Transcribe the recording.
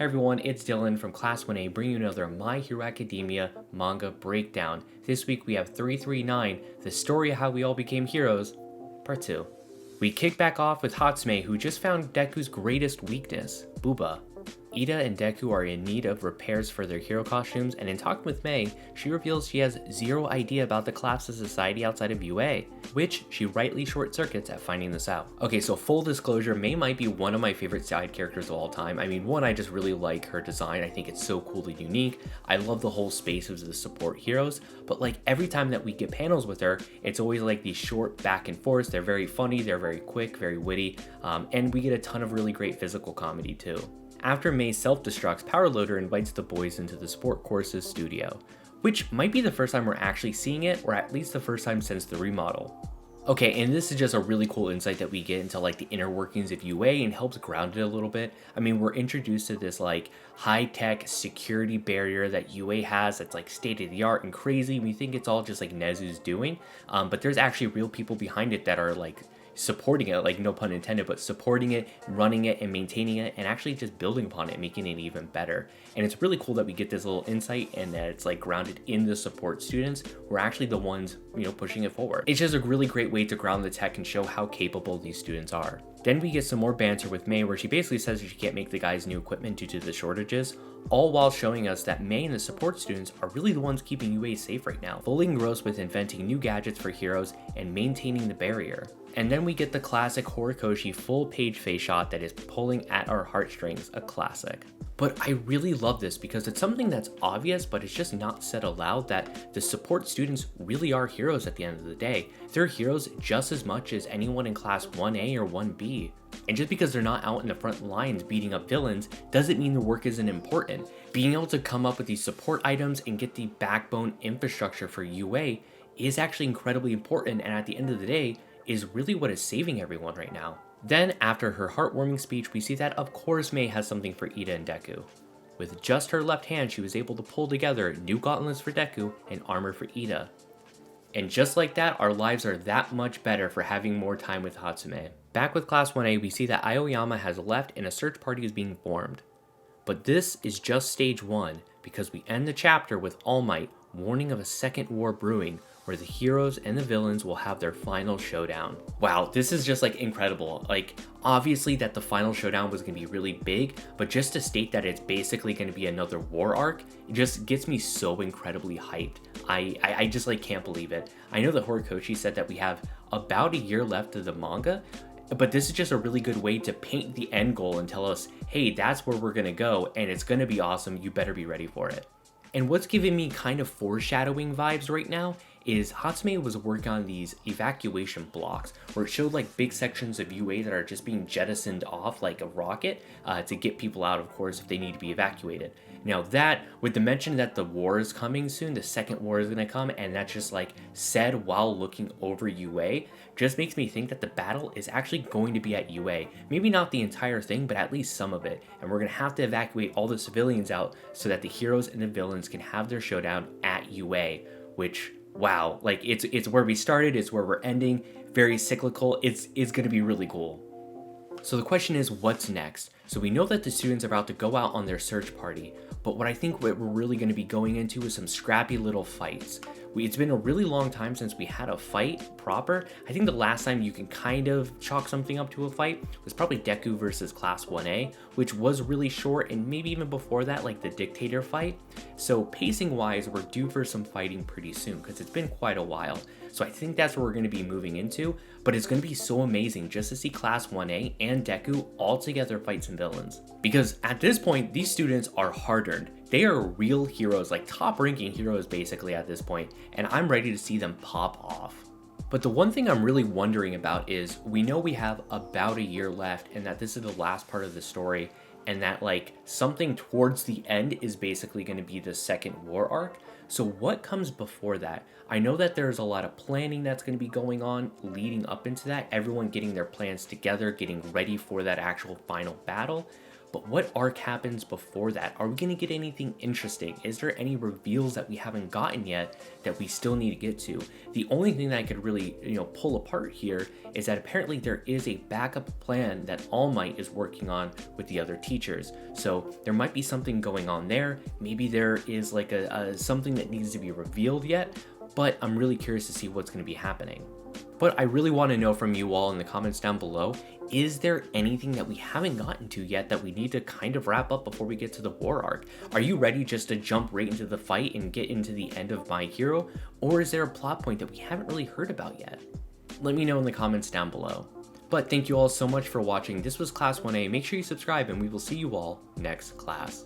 Hey everyone, it's Dylan from Class 1A bringing you another My Hero Academia manga breakdown. This week we have 339, The Story of How We All Became Heroes, Part 2. We kick back off with Hatsume, who just found Deku's greatest weakness, Booba. Iida and Deku are in need of repairs for their hero costumes, and in talking with Mei, she reveals she has zero idea about the collapse of society outside of UA, which she rightly short-circuits at finding this out. Okay, so full disclosure, Mei might be one of my favorite side characters of all time. I mean, one, I just really like her design. I think it's so cool and unique. I love the whole space of the support heroes, but like every time that we get panels with her, it's always like these short back and forths. They're very funny, they're very quick, very witty, and we get a ton of really great physical comedy too. After Mei self-destructs, Power Loader invites the boys into the Sport Course's studio, which might be the first time we're actually seeing it, or at least the first time since the remodel. Okay, and this is just a really cool insight that we get into like the inner workings of UA and helps ground it a little bit. I mean, we're introduced to this like high-tech security barrier that UA has that's like state-of-the-art and crazy. We think it's all just like Nezu's doing, but there's actually real people behind it that are like supporting it, like no pun intended, but supporting it, running it, and maintaining it, and actually just building upon it, making it even better. And it's really cool that we get this little insight and that it's like grounded in the support students who are actually the ones, pushing it forward. It's just a really great way to ground the tech and show how capable these students are. Then we get some more banter with Mei where she basically says she can't make the guys new equipment due to the shortages, all while showing us that Mei and the support students are really the ones keeping UA safe right now, fully engrossed with inventing new gadgets for heroes and maintaining the barrier. And then we get the classic Horikoshi full page face shot that is pulling at our heartstrings, a classic. But I really love this because it's something that's obvious, but it's just not said aloud that the support students really are heroes at the end of the day. They're heroes just as much as anyone in class 1A or 1B. And just because they're not out in the front lines beating up villains doesn't mean the work isn't important. Being able to come up with these support items and get the backbone infrastructure for UA is actually incredibly important, and at the end of the day, is really what is saving everyone right now. Then, after her heartwarming speech, we see that of course Mei has something for Iida and Deku. With just her left hand, she was able to pull together new gauntlets for Deku and armor for Iida. And just like that, our lives are that much better for having more time with Hatsume. Back with Class 1A, we see that Aoyama has left and a search party is being formed. But this is just stage 1, because we end the chapter with All Might warning of a second war brewing, where the heroes and the villains will have their final showdown. Wow, this is just like incredible. Like, obviously that the final showdown was gonna be really big, but just to state that it's basically gonna be another war arc, it just gets me so incredibly hyped. I just like can't believe it. I know that Horikoshi said that we have about a year left of the manga, but this is just a really good way to paint the end goal and tell us, hey, that's where we're gonna go and it's gonna be awesome, you better be ready for it. And what's giving me kind of foreshadowing vibes right now is Hatsume was working on these evacuation blocks where it showed like big sections of UA that are just being jettisoned off like a rocket to get people out, of course, if they need to be evacuated. Now that, with the mention that the war is coming soon, the second war is going to come, and that's just like said while looking over UA, just makes me think that the battle is actually going to be at UA. Maybe not the entire thing, but at least some of it. And we're going to have to evacuate all the civilians out so that the heroes and the villains can have their showdown at UA, which, wow, like it's where we started, it's where we're ending, very cyclical, it's going to be really cool. So the question is, what's next? So we know that the students are about to go out on their search party, but what I think what we're really going to be going into is some scrappy little fights. It's been a really long time since we had a fight proper. I think the last time you can kind of chalk something up to a fight was probably Deku versus Class 1A, which was really short, and maybe even before that, like the Dictator fight. So pacing wise, we're due for some fighting pretty soon because it's been quite a while. So I think that's what we're going to be moving into, but it's going to be so amazing just to see Class 1A and Deku all together fight some villains. Because at this point, these students are hard-earned. They are real heroes, like top-ranking heroes basically at this point, and I'm ready to see them pop off. But the one thing I'm really wondering about is, we know we have about a year left and that this is the last part of the story, and that like something towards the end is basically going to be the second war arc. So what comes before that? I know that there's a lot of planning that's going to be going on leading up into that, everyone getting their plans together, getting ready for that actual final battle. But what arc happens before that? Are we going to get anything interesting? Is there any reveals that we haven't gotten yet that we still need to get to? The only thing that I could really, pull apart here is that apparently there is a backup plan that All Might is working on with the other teachers. So there might be something going on there. Maybe there is like something that needs to be revealed yet, but I'm really curious to see what's going to be happening. But I really want to know from you all in the comments down below, is there anything that we haven't gotten to yet that we need to kind of wrap up before we get to the war arc? Are you ready just to jump right into the fight and get into the end of My Hero? Or is there a plot point that we haven't really heard about yet? Let me know in the comments down below. But thank you all so much for watching. This was Class 1A. Make sure you subscribe and we will see you all next class.